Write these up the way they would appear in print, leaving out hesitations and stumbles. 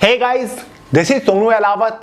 Hey guys, this is Sonu Alawat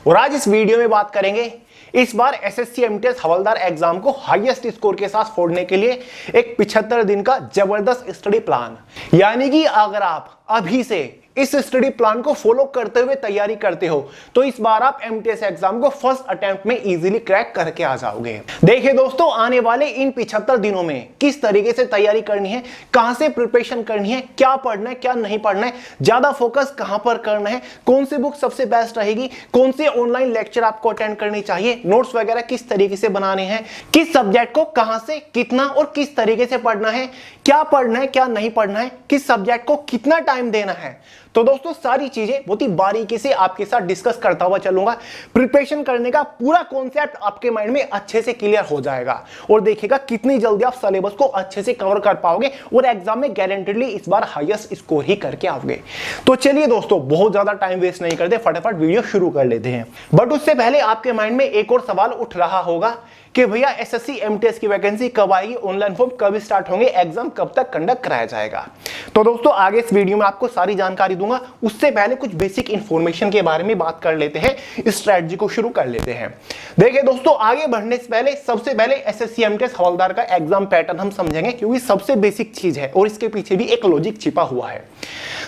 और आज इस वीडियो में बात करेंगे इस बार एसएससी एमटीएस हवलदार एग्जाम को हाईएस्ट स्कोर के साथ फोड़ने के लिए एक 75 दिन का जबरदस्त स्टडी प्लान। यानी कि अगर आप अभी से इस स्टडी प्लान को फॉलो करते हुए तैयारी करते हो तो इस बार आप एमटीएस एग्जाम को फर्स्ट अटेम्प्ट में इजीली क्रैक करके आ जाओगे। देखिए दोस्तों, आने वाले इन 75 दिनों में किस तरीके से तैयारी करनी है, कहां से प्रिपरेशन करनी है, क्या पढ़ना है क्या नहीं पढ़ना है, ज्यादा फोकस कहां पर करना है, कौन सी बुक सबसे बेस्ट रहेगी, कौन से ऑनलाइन लेक्चर आपको अटेंड करनी चाहिए, नोट्स वगैरह किस तरीके से बनाने हैं, किस सब्जेक्ट को कहां से कितना और किस तरीके से पढ़ना है, क्या पढ़ना है क्या नहीं पढ़ना है, किस सब्जेक्ट को कितना टाइम देना है। तो दोस्तों सारी चीजें बहुत ही बारीकी से आपके साथ डिस्कस करता हुआ चलूंगा। प्रिपरेशन करने का पूरा कॉन्सेप्ट आपके माइंड में अच्छे से क्लियर हो जाएगा और देखिएगा कितनी जल्दी आप सिलेबस को अच्छे से कवर कर पाओगे और एग्जाम में गारंटेडली इस बार हाईएस्ट स्कोर ही करके आओगे। तो चलिए दोस्तों, बहुत ज्यादा टाइम वेस्ट नहीं करते, फटाफट वीडियो शुरू कर लेते हैं। बट उससे पहले आपके माइंड में एक और सवाल उठ रहा होगा कि भैया एसएससी एमटीएस की वैकेंसी कब आएगी, ऑनलाइन फॉर्म कब स्टार्ट होंगे, एग्जाम कब तक कंडक्ट कराया जाएगा। तो दोस्तों आगे इस वीडियो में आपको सारी जानकारी दूंगा। उससे पहले कुछ बेसिक इंफॉर्मेशन के बारे में बात कर लेते हैं, इस स्ट्रेटजी को शुरू कर लेते हैं। देखिए दोस्तों, आगे बढ़ने से पहले सबसे पहले एसएससी एमटीएस हवलदार का एग्जाम पैटर्न हम समझेंगे, क्योंकि सबसे बेसिक चीज है और इसके पीछे भी एक लॉजिक छिपा हुआ है।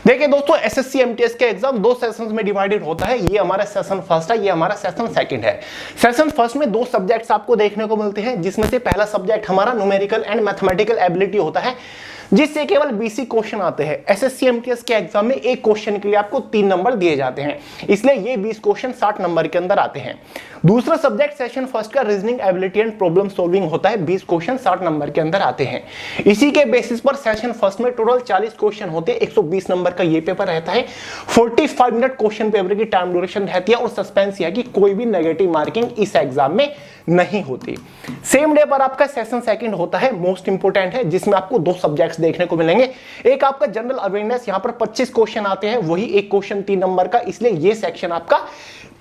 देखिए दोस्तों, एसएससी एमटीएस के एग्जाम दो सेशंस में डिवाइडेड होता है। ये हमारा सेशन फर्स्ट है, ये हमारा सेशन सेकंड है। सेशन फर्स्ट में दो सब्जेक्ट्स आपको देखने को मिलते हैं, जिसमें से पहला सब्जेक्ट हमारा न्यूमेरिकल एंड मैथमेटिकल एबिलिटी होता है, जिससे केवल 20 क्वेश्चन आते हैं। एसएससी एमटीएस के एग्जाम में एक क्वेश्चन के लिए आपको 3 नंबर दिए जाते हैं, इसलिए ये 20 क्वेश्चन 60 नंबर के अंदर आते हैं। दूसरा सब्जेक्ट सेशन फर्स्ट का reasoning ability and problem solving होता है, 20 क्वेश्चन 60 नंबर के अंदर आते हैं। इसी के बेसिस पर सेशन फर्स्ट में टोटल 40 क्वेश्चन होते हैं, 120 नंबर का ये पेपर रहता है। 45 मिनट क्वेश्चन पेपर की टाइम ड्यूरेशन रहती है और सस्पेंस यह है कि कोई भी नेगेटिव मार्किंग इस एग्जाम में नहीं होती। सेम डे पर आपका सेशन सेकंड होता है, मोस्ट इंपोर्टेंट है, जिसमें आपको दो सब्जेक्ट्स देखने को मिलेंगे। एक आपका जनरल अवेयरनेस, यहां पर 25 क्वेश्चन आते हैं, वही एक क्वेश्चन 3 नंबर का, इसलिए ये सेक्शन आपका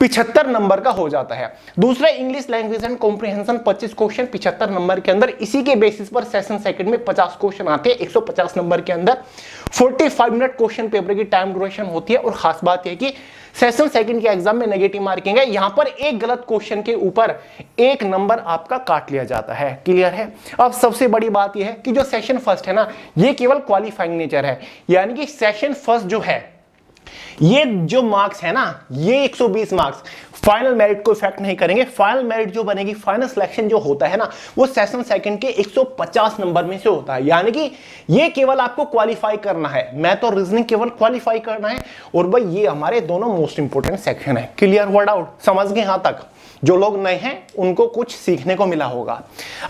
75 नंबर का हो जाता है। दूसरा English language and comprehension, 25 question 75 number के अंदर। इसी के बेसिस पर सेशन सेकंड में 50 क्वेश्चन आते हैं, 150 नंबर के अंदर। 45 मिनट क्वेश्चन पेपर की टाइम ड्यूरेशन होती है और खास बात यह कि सेशन सेकंड के एग्जाम में नेगेटिव मार्किंग है, यहां पर एक गलत क्वेश्चन के ऊपर 1 नंबर आपका काट लिया जाता है। क्लियर है? अब सबसे बड़ी बात यह है कि जो सेशन फर्स्ट है ना, ये केवल क्वालिफाइंग नेचर है, यानी कि सेशन फर्स्ट जो है, ये जो मार्क्स है ना, ये 120 मार्क्स फाइनल मेरिट को इफेक्ट नहीं करेंगे। फाइनल मेरिट जो बनेगी, फाइनल सिलेक्शन जो होता है ना, वो सेशन सेकंड के 150 नंबर में से होता है। यानी कि ये केवल आपको क्वालिफाई करना है, मैथ और रीजनिंग केवल क्वालिफाई करना है। और भाई ये हमारे दोनों मोस्ट इंपोर्टेंट सेक्शन है। क्लियर हुआ डाउट? समझ गए यहां तक? जो लोग नए हैं उनको कुछ सीखने को मिला होगा।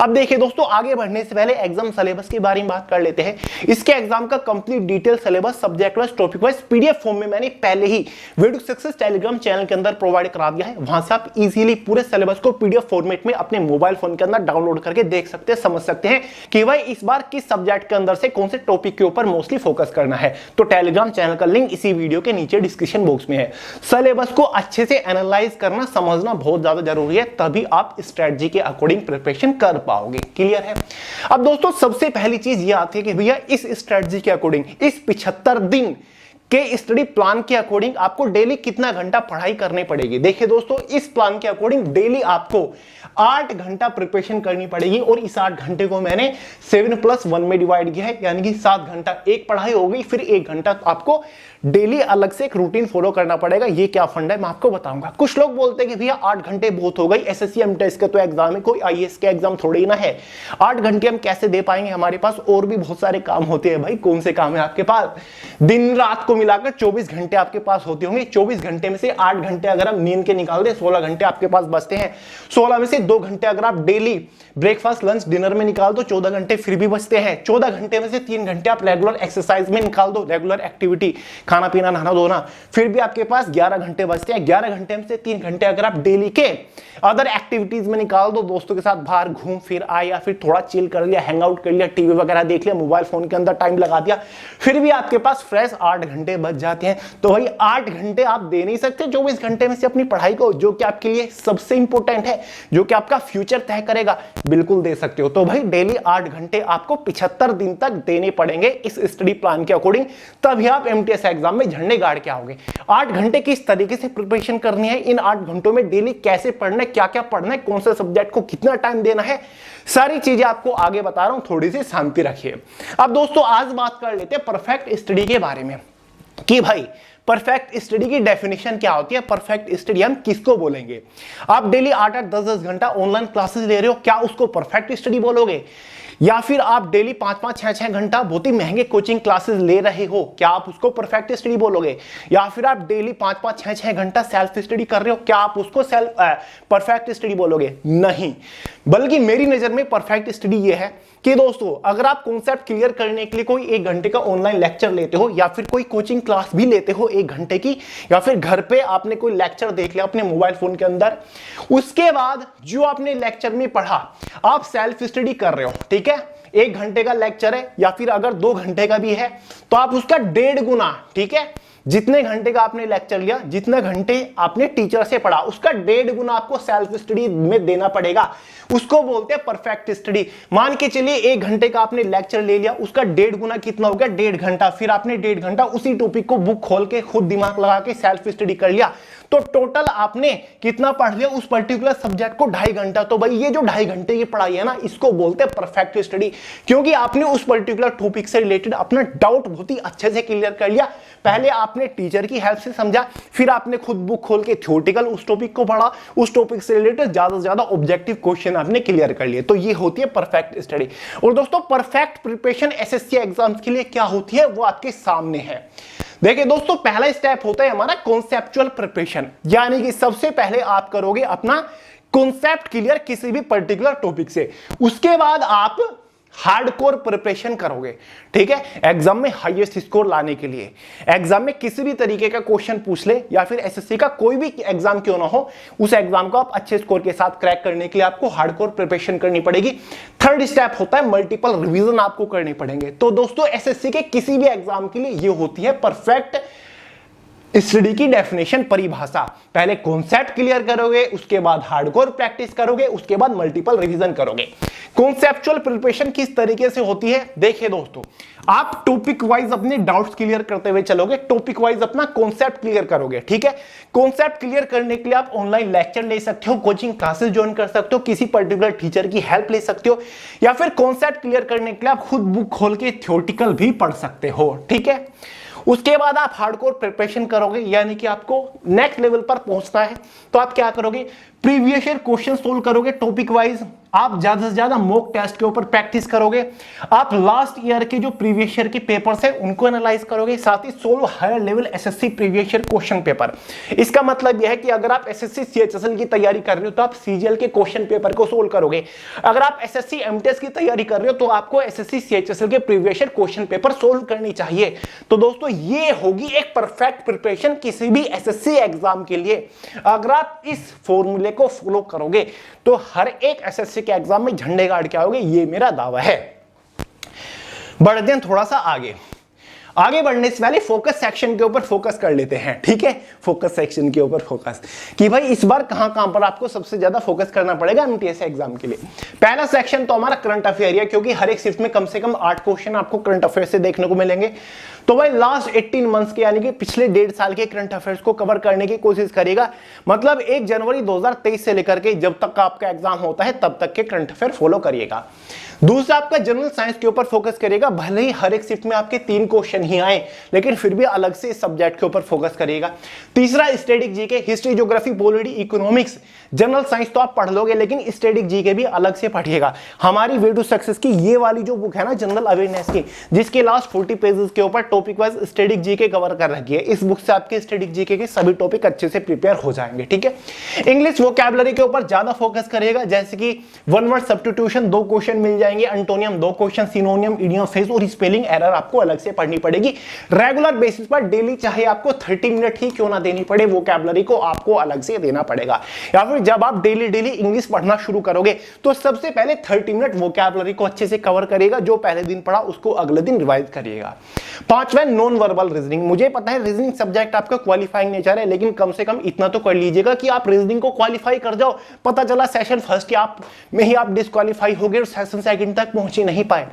अब देखिए दोस्तों, आगे बढ़ने से पहले एग्जाम सिलेबस के बारे में बात कर लेते हैं। इसके एग्जाम का complete detail syllabus subject wise topic wise PDF form में मैंने पहले ही वीडियो सक्सेस टेलीग्राम चैनल के अंदर प्रोवाइड करा दिया है। वहां से आप इजीली पूरे सिलेबस को पीडीएफ फॉर्मेट में अपने मोबाइल फोन के अंदर डाउनलोड करके देख सकते हैं, समझ सकते हैं कि भाई इस बार किस सब्जेक्ट के अंदर से कौन से टॉपिक के ऊपर मोस्टली फोकस करना है। तो टेलीग्राम चैनल का लिंक इसी वीडियो के नीचे डिस्क्रिप्शन बॉक्स में है। सिलेबस को अच्छे से एनालाइज करना, समझना बहुत ज्यादा जरूरी है, तभी आप स्ट्रेटजी के अकॉर्डिंग प्रिपरेशन कर पाओगे। क्लियर है? अब दोस्तों सबसे पहली चीज ये आती है कि भैया इस स्ट्रेटजी के अकॉर्डिंग, इस 75 दिन के स्टडी प्लान के अकॉर्डिंग आपको डेली कितना घंटा पढ़ाई करनी पड़ेगी। देखिए दोस्तों, इस प्लान के अकॉर्डिंग डेली आपको 8 घंटा प्रिपरेशन करनी पड़ेगी और इस 8 घंटे को मैंने 7+1 में डिवाइड किया है, यानी कि 7 घंटा एक पढ़ाई हो गई, फिर 1 घंटा आपको डेली अलग से एक रूटीन फॉलो करना पड़ेगा। ये क्या फंड है मैं आपको बताऊंगा। कुछ लोग बोलते हैं कि भैया 8 घंटे बहुत हो गई, एसएससी एमटीएस का तो एग्जाम है, कोई आईएएस का एग्जाम थोड़ी ना है, 8 घंटे हम कैसे दे पाएंगे, हमारे पास और भी बहुत सारे काम होते हैं। भाई कौन से काम है आपके पास? दिन रात को मिलाकर 24 घंटे आपके पास होते होंगे। 24 घंटे में से 8 घंटे अगर हम नींद के निकाल दे, 16 घंटे आपके पास बचते हैं। 16 में से 2 घंटे अगर आप डेली ब्रेकफास्ट लंच डिनर में निकाल दो, 14 घंटे फिर भी बचते हैं। 14 घंटे में से 3 घंटे आप रेगुलर एक्सरसाइज में निकाल दो, रेगुलर एक्टिविटी, खाना पीना नहाना धोना, फिर भी आपके पास 11 घंटे बचते हैं। 11 घंटे में से 3 घंटे अगर आप डेली के अदर एक्टिविटीज में निकाल दो, दोस्तों के साथ बाहर घूम फिर आए या फिर थोड़ा चिल कर लिया, हैंग आउट कर लिया, टीवी वगैरह देख लिया, मोबाइल फोन के अंदर टाइम लगा दिया, फिर भी आपके पास फ्रेश 8 घंटे घंटे बच जाते हैं। तो भाई 8 घंटे आप दे नहीं सकते 24 घंटे में से अपनी पढ़ाई को, जो कि आपके लिए सबसे इंपॉर्टेंट है, जो कि आपका फ्यूचर तय करेगा, बिल्कुल दे सकते हो। तो भाई डेली 8 घंटे आपको 75 दिन तक देने पड़ेंगे इस स्टडी प्लान के अकॉर्डिंग, तभी आप एमटीएस एग्जाम में झंडे गाड़ के आओगे। 8 घंटे किस तरीके से प्रिपरेशन करनी है, इन 8 घंटों में डेली कैसे पढ़ना है, क्या क्या पढ़ना है, कौन से सब्जेक्ट को कितना टाइम देना है, सारी चीजें आपको आगे बता रहा हूं, थोड़ी सी शांति रखिए। अब दोस्तों आज बात कर लेते हैं परफेक्ट स्टडी के बारे में कि भाई परफेक्ट स्टडी की डेफिनेशन क्या होती है, परफेक्ट स्टडी हम किसको बोलेंगे। आप डेली 8-8, 10-10 घंटा ऑनलाइन क्लासेस ले रहे हो, क्या उसको परफेक्ट स्टडी बोलोगे? या फिर आप डेली 5-5, 6-6 घंटा बहुत ही महंगे कोचिंग क्लासेस ले रहे हो, क्या आप उसको परफेक्ट स्टडी बोलोगे? या फिर आप डेली 5-5, 6-6 घंटा सेल्फ स्टडी कर रहे हो, क्या आप उसको परफेक्ट स्टडी बोलोगे? नहीं, बल्कि मेरी नजर में परफेक्ट स्टडी ये है कि दोस्तों अगर आप कॉन्सेप्ट क्लियर करने के लिए कोई 1 घंटे का ऑनलाइन लेक्चर लेते हो, या फिर कोई कोचिंग क्लास भी लेते हो 1 घंटे की, या फिर घर पे आपने कोई लेक्चर देख लिया अपने मोबाइल फोन के अंदर, उसके बाद जो आपने लेक्चर में पढ़ा आप सेल्फ स्टडी कर रहे हो, ठीक है, 1 घंटे का लेक्चर है या फिर अगर 2 घंटे का भी है तो आप उसका 1.5 गुना, ठीक है, जितने घंटे का आपने लेक्चर लिया, जितने घंटे आपने टीचर से पढ़ा, उसका 1.5 गुना आपको सेल्फ स्टडी में देना पड़ेगा। उसको बोलते हैं परफेक्ट स्टडी। मान के चलिए 1 घंटे का आपने लेक्चर ले लिया, उसका 1.5 गुना कितना हो गया, 1.5 घंटा। फिर आपने 1.5 घंटा उसी टॉपिक को बुक खोल के खुद दिमाग लगा के सेल्फ स्टडी कर लिया, तो टोटल आपने कितना पढ़ लिया उस पर्टिकुलर सब्जेक्ट को, 2.5 घंटा। तो भाई ये जो 2.5 घंटे की पढ़ाई है ना, इसको बोलते हैं परफेक्ट स्टडी, क्योंकि आपने उस पर्टिकुलर टॉपिक से रिलेटेड अपना डाउट बहुत ही अच्छे से क्लियर कर लिया। पहले आपने टीचर की हेल्प से समझा, फिर आपने खुद बुक खोल के थ्योरेटिकल उस टॉपिक को पढ़ा, उस टॉपिक से रिलेटेड ज्यादा से ज्यादा ऑब्जेक्टिव क्वेश्चन आपने क्लियर कर लिए। तो ये होती है परफेक्ट स्टडी। और दोस्तों परफेक्ट प्रिपरेशन एसएससी एग्जाम्स के लिए क्या होती है वो आपके सामने है। देखिए दोस्तों पहला स्टेप होता है हमारा कॉन्सेप्चुअल प्रिपरेशन, यानी कि सबसे पहले आप करोगे अपना कॉन्सेप्ट क्लियर किसी भी पर्टिकुलर टॉपिक से, उसके बाद आप हार्डकोर प्रिपरेशन करोगे, ठीक है, एग्जाम में हाईएस्ट स्कोर लाने के लिए। एग्जाम में किसी भी तरीके का क्वेश्चन पूछ ले या फिर एसएससी का कोई भी एग्जाम क्यों ना हो, उस एग्जाम को आप अच्छे स्कोर के साथ क्रैक करने के लिए आपको हार्डकोर प्रिपरेशन करनी पड़ेगी। थर्ड स्टेप होता है मल्टीपल रिवीजन आपको करने पड़ेंगे। तो दोस्तों एसएससी के किसी भी एग्जाम के लिए ये होती है परफेक्ट स्टडी की डेफिनेशन, परिभाषा। पहले कॉन्सेप्ट क्लियर करोगे, उसके बाद हार्डकोर प्रैक्टिस करोगे, उसके बाद मल्टीपल रिवीजन करोगे। कॉन्सेप्चुअल प्रिपरेशन किस तरीके से होती है, देखिए दोस्तों आप टॉपिक वाइज अपने डाउट्स क्लियर करते हुए चलोगे, टॉपिक वाइज अपना कॉन्सेप्ट क्लियर करोगे, ठीक है। कॉन्सेप्ट क्लियर करने के लिए आप ऑनलाइन लेक्चर ले सकते हो, कोचिंग क्लासेस ज्वाइन कर सकते हो, किसी पर्टिकुलर टीचर की हेल्प ले सकते हो, या फिर कॉन्सेप्ट क्लियर करने के लिए आप खुद बुक खोल के थ्योरेटिकल भी पढ़ सकते हो, ठीक है। उसके बाद आप हार्डकोर प्रिपरेशन करोगे, यानी कि आपको नेक्स्ट लेवल पर पहुंचना है, तो आप क्या करोगे, प्रीवियस ईयर क्वेश्चन सोल्व करोगे टॉपिक वाइज, आप ज्यादा से ज्यादा मॉक टेस्ट के ऊपर प्रैक्टिस करोगे, आप लास्ट ईयर के जो प्रीवियस ईयर के पेपर्स है उनको एनालाइज करोगे, साथ ही solve higher level SSC previous year question paper. इसका मतलब यह है कि अगर आप एसएससी सीएचएसएल की तैयारी कर रहे हो तो आप सीजीएल के क्वेश्चन पेपर को सोल्व करोगे, अगर आप एसएससी एमटीएस की तैयारी कर रहे हो तो आपको एसएससी सीएचएसएल के previous year question paper solve करनी चाहिए। तो दोस्तों ये होगी एक परफेक्ट प्रिपरेशन किसी भी एसएससी एग्जाम के लिए। अगर आप इस फॉर्मूले को फॉलो करोगे तो हर एक एसएससी के एग्जाम में झंडे गाड़ के आओगे, ये मेरा दावा है। बढ़ते हैं थोड़ा सा आगे बढ़ने से पहले फोकस सेक्शन के ऊपर फोकस कर लेते हैं, ठीक है। फोकस सेक्शन के ऊपर फोकस कि भाई इस बार कहां पर आपको सबसे ज्यादा फोकस करना पड़ेगा एमटीएस एग्जाम के लिए। पहला सेक्शन तो हमारा करंट अफेयर है, क्योंकि हर एक शिफ्ट में कम से कम 8 क्वेश्चन आपको करंट अफेयर से देखने को मिलेंगे। तो भाई लास्ट 18 मंथ्स के यानी कि पिछले 1.5 साल के करंट अफेयर्स को कवर करने की कोशिश करेगा। मतलब 1 जनवरी 2023 से लेकर के जब तक आपका एग्जाम होता है तब तक के करंट अफेयर फॉलो करिएगा। दूसरा आपका जनरल साइंस के ऊपर फोकस करेगा, भले ही हर एक शिफ्ट में आपके 3 क्वेश्चन ही आए लेकिन फिर भी अलग से इस सब्जेक्ट के ऊपर फोकस करेगा। तीसरा static GK, history, geography, polity, economics, general science तो आप पढ़ लोगे लेकिन स्टैटिक जीके भी अलग से पढ़िएगा। हमारी वे टू सक्सेस की ये वाली जो बुक है ना जनरल अवेयरनेस की, जिसके लास्ट 40 पेजेस के ऊपर topic wise static GK cover कर रखी है, इस बुक से आपके स्टैटिक जीके के सभी टॉपिक अच्छे से प्रिपेयर हो जाएंगे, ठीक है। इंग्लिश वोकैबुलरी के ऊपर ज्यादा फोकस करेगा, जैसे कि वन वर्ड सब्स्टिट्यूशन 2 क्वेश्चन मिल जाएंगे, अंटोनियम 2 क्वेश्चन, सिनोनियम, इडियम, फ्रेज और स्पेलिंग एरर आपको अलग से पढ़नी पड़ेगी। रेगुलर बेसिस पर डेली चाहे आपको 30 मिनट ही क्यों ना देनी पड़े, वोकैबुलरी को आपको अलग से देना पड़ेगा। या फिर जब आप डेली इंग्लिश पढ़ना शुरू करोगे तो सबसे पहले 30 मिनट वोकैबुलरी को अच्छे से कवर करिएगा, जो पहले दिन पढ़ा उसको अगले दिन रिवाइज करिएगा। पांचवा नॉन वर्बल रीजनिंग। मुझे पता है रीजनिंग सब्जेक्ट आपका क्वालिफाइंग नेचर है, लेकिन कम से कम इतना तो कर लीजिएगा कि आप रीजनिंग को क्वालिफाई कर जाओ। पता चला सेशन फर्स्ट आप में ही आप डिस्क्वालीफाई हो गए और सेशन सेकंड तक पहुंच ही नहीं पाए।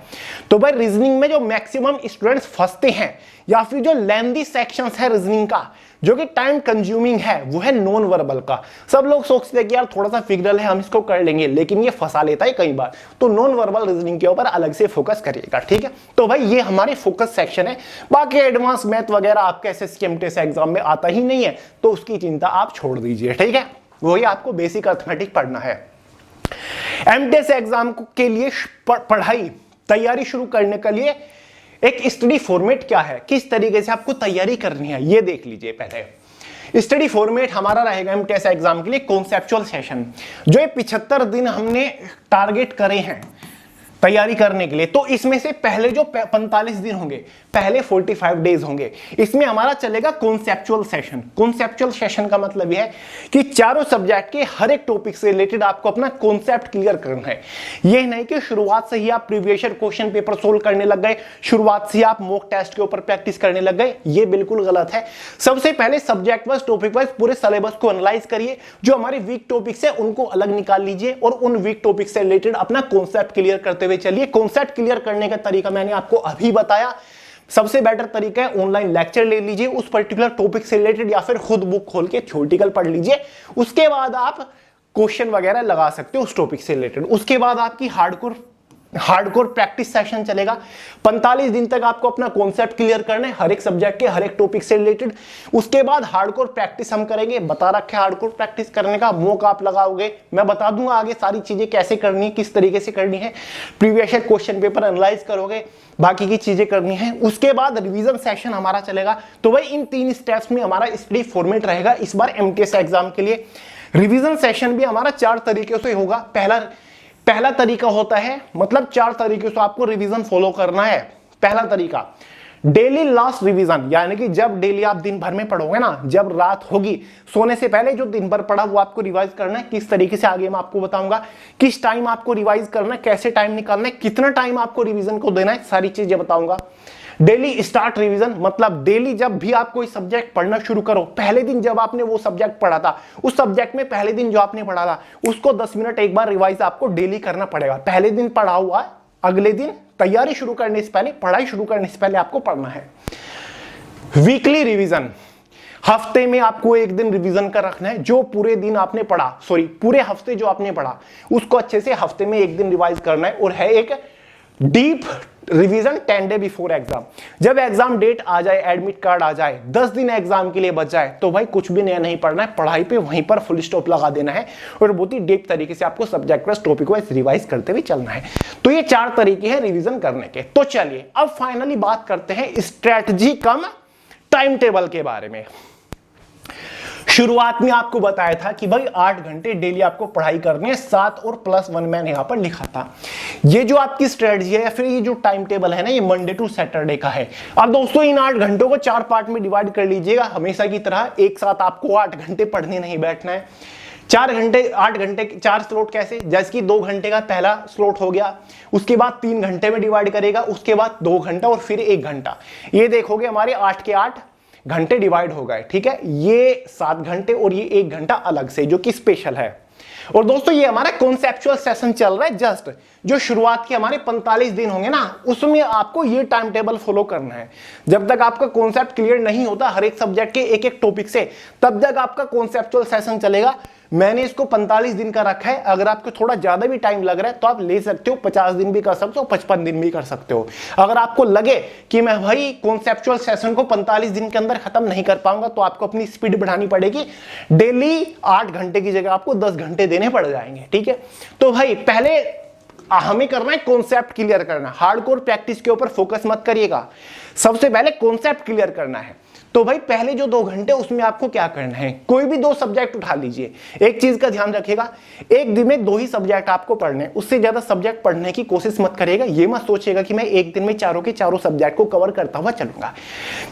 तो भाई रीजनिंग में जो मैक्सिमम स्टूडेंट्स फंसते हैं या फिर जो लेंथी सेक्शंस है रीजनिंग का जो कि टाइम कंज्यूमिंग है, वो है नॉन वर्बल का। सब लोग सोचते हैं कि यार थोड़ा सा फिगरल है हम इसको कर लेंगे, लेकिन ये फंसा लेता है कई बार। तो नॉन वर्बल रीजनिंग के ऊपर अलग से फोकस करिएगा, ठीक है। तो भाई ये हमारी फोकस सेक्शन है। बाकी एडवांस मैथ वगैरह आपके एसएससी एमटीएस एग्जाम में आता ही नहीं है, तो उसकी चिंता आप छोड़ दीजिए, ठीक है। वही आपको बेसिक अर्थमेटिक पढ़ना है। एमटीएस एग्जाम के लिए पढ़ाई तैयारी शुरू करने के लिए एक स्टडी फॉर्मेट क्या है, किस तरीके से आपको तैयारी करनी है, ये देख लीजिए। पहले स्टडी फॉर्मेट हमारा रहेगा एमटीएस एग्जाम के लिए कॉन्सेप्चुअल सेशन। जो ये 75 दिन हमने टारगेट करे हैं तैयारी करने के लिए, तो इसमें से पहले जो 45 दिन होंगे, पहले 45 डेज होंगे, इसमें हमारा चलेगा कॉन्सेप्चुअल सेशन। कॉन्सेप्चुअल सेशन का मतलब यह है कि चारों सब्जेक्ट के हर एक टॉपिक से रिलेटेड आपको अपना कॉन्सेप्ट क्लियर करना है। यह नहीं कि शुरुआत से ही आप previous year question paper solve करने लग गए, शुरुआत से ही आप मॉक टेस्ट के ऊपर प्रैक्टिस करने लग गए, ये बिल्कुल गलत है। सबसे पहले सब्जेक्ट वाइज टॉपिक वाइज पूरे सिलेबस को एनालाइज करिए, जो हमारे वीक टॉपिक्स है उनको अलग निकाल लीजिए और उन वीक टॉपिक से रिलेटेड अपना कॉन्सेप्ट क्लियर करते हुए चलिए। कॉन्सेप्ट क्लियर करने का तरीका मैंने आपको अभी बताया। सबसे बेटर तरीका है ऑनलाइन लेक्चर ले लीजिए उस पर्टिकुलर टॉपिक से रिलेटेड, या फिर खुद बुक खोल के थ्योरेटिकल पढ़ लीजिए। उसके बाद आप क्वेश्चन वगैरह लगा सकते हो उस टॉपिक से रिलेटेड। उसके बाद आपकी हार्डकोर प्रैक्टिस सेशन चलेगा। 45 दिन तक आपको अपना कॉन्सेप्ट क्लियर करना है हर एक सब्जेक्ट के हर एक टॉपिक से रिलेटेड। उसके बाद हार्डकोर प्रैक्टिस हम करेंगे, बता रखे हार्डकोर प्रैक्टिस करने का मौका आप लगाओगे, मैं बता दूंगा आगे सारी चीजें कैसे करनी है, किस तरीके से करनी है। Previous year question paper analyse करोगे, बाकी की चीजें करनी है। उसके बाद रिवीजन सेशन हमारा चलेगा। तो भाई इन 3 स्टेप्स में हमारा स्टडी फॉर्मेट रहेगा इस बार एमटीएस एग्जाम के लिए। रिवीजन सेशन भी हमारा 4 तरीके से होगा। पहला तरीका होता है, मतलब 4 तरीके से आपको रिवीजन फॉलो करना है। पहला तरीका डेली लास्ट रिवीजन, यानी कि जब डेली आप दिन भर में पढ़ोगे ना, जब रात होगी सोने से पहले जो दिन भर पढ़ा वो आपको रिवाइज करना है। किस तरीके से आगे मैं आपको बताऊंगा, किस टाइम आपको रिवाइज करना है, कैसे टाइम निकालना है, कितना टाइम आपको रिवीजन को देना है, सारी चीजें बताऊंगा। डेली स्टार्ट रिवीजन, मतलब डेली जब भी आप कोई सब्जेक्ट पढ़ना शुरू करो, पहले दिन जब आपने वो सब्जेक्ट पढ़ा था, उस सब्जेक्ट में पहले दिन जो आपने पढ़ा था उसको 10 मिनट एक बार रिवाइज आपको डेली करना पड़ेगा। पहले दिन पढ़ा हुआ अगले दिन तैयारी शुरू करने से पहले, पढ़ाई शुरू करने से पहले आपको पढ़ना है। वीकली रिवीजन, हफ्ते में आपको एक दिन रिवीजन कर रखना है। जो पूरे दिन आपने पढ़ा, पूरे हफ्ते जो आपने पढ़ा उसको अच्छे से हफ्ते में एक दिन रिवाइज करना है। और है एक deep revision 10 day before exam. जब एग्जाम डेट आ जाए, एडमिट कार्ड आ जाए, 10 दिन एग्जाम के लिए बच जाए, तो भाई कुछ भी नया नहीं पढ़ना है, पढ़ाई पे वहीं पर फुल स्टॉप लगा देना है और बहुत ही डीप तरीके से आपको subject wise topic wise revise करते हुए चलना है। तो ये 4 तरीके हैं रिवीजन करने के। तो चलिए अब फाइनली बात करते हैं स्ट्रेटजी कम टाइम टेबल के बारे में। शुरुआत में आपको बताया था कि भाई 8 घंटे डेली आपको पढ़ाई करनी है, 7 और +1 मैंने यहां पर लिखा था। ये जो आपकी स्ट्रेटजी है या फिर ये जो टाइम टेबल है ना, ये मंडे टू सैटरडे का है। अब दोस्तों इन 8 घंटों को 4 पार्ट में डिवाइड कर लीजिएगा। हमेशा की तरह एक साथ आपको 8 घंटे पढ़ने नहीं बैठना है। 4 घंटे 8 घंटे 4 स्लॉट कैसे, जैसे कि 2 घंटे का पहला स्लॉट हो गया, उसके बाद 3 घंटे में डिवाइड करेगा, उसके बाद 2 घंटा और फिर 1 घंटा। ये देखोगे हमारे 8 के 8 घंटे डिवाइड हो गए, ठीक है। ये 7 घंटे और ये 1 घंटा अलग से जो कि स्पेशल है। और दोस्तों ये हमारा कॉन्सेप्चुअल सेशन चल रहा है जस्ट। जो शुरुआत के हमारे 45 दिन होंगे ना, उसमें आपको ये टाइम टेबल फॉलो करना है। जब तक आपका कॉन्सेप्ट क्लियर नहीं होता हर एक सब्जेक्ट के एक एक टॉपिक से, तब तक आपका कॉन्सेप्चुअल सेशन चलेगा। मैंने इसको 45 दिन का रखा है। अगर आपको थोड़ा ज्यादा भी टाइम लग रहा है तो आप ले सकते हो, 50 दिन भी कर सकते हो, 55 दिन भी कर सकते हो। अगर आपको लगे कि मैं भाई कॉन्सेप्चुअल सेशन को 45 दिन के अंदर खत्म नहीं कर पाऊंगा, तो आपको अपनी स्पीड बढ़ानी पड़ेगी। डेली 8 घंटे की जगह आपको 10 घंटे देने पड़ जाएंगे, ठीक है। तो भाई पहले हमें करना है कॉन्सेप्ट क्लियर करना। हार्डकोर प्रैक्टिस के ऊपर फोकस मत करिएगा, सबसे पहले कॉन्सेप्ट क्लियर करना है। तो भाई पहले जो 2 घंटे उसमें आपको क्या करना है, कोई भी 2 सब्जेक्ट उठा लीजिए। एक चीज का ध्यान रखिएगा, एक दिन में 2 ही सब्जेक्ट आपको पढ़ने, उससे ज्यादा सब्जेक्ट पढ़ने की कोशिश मत करिएगा। ये मत सोचिएगा कि मैं एक दिन में चारों के चारों सब्जेक्ट को कवर करता हुआ चलूंगा।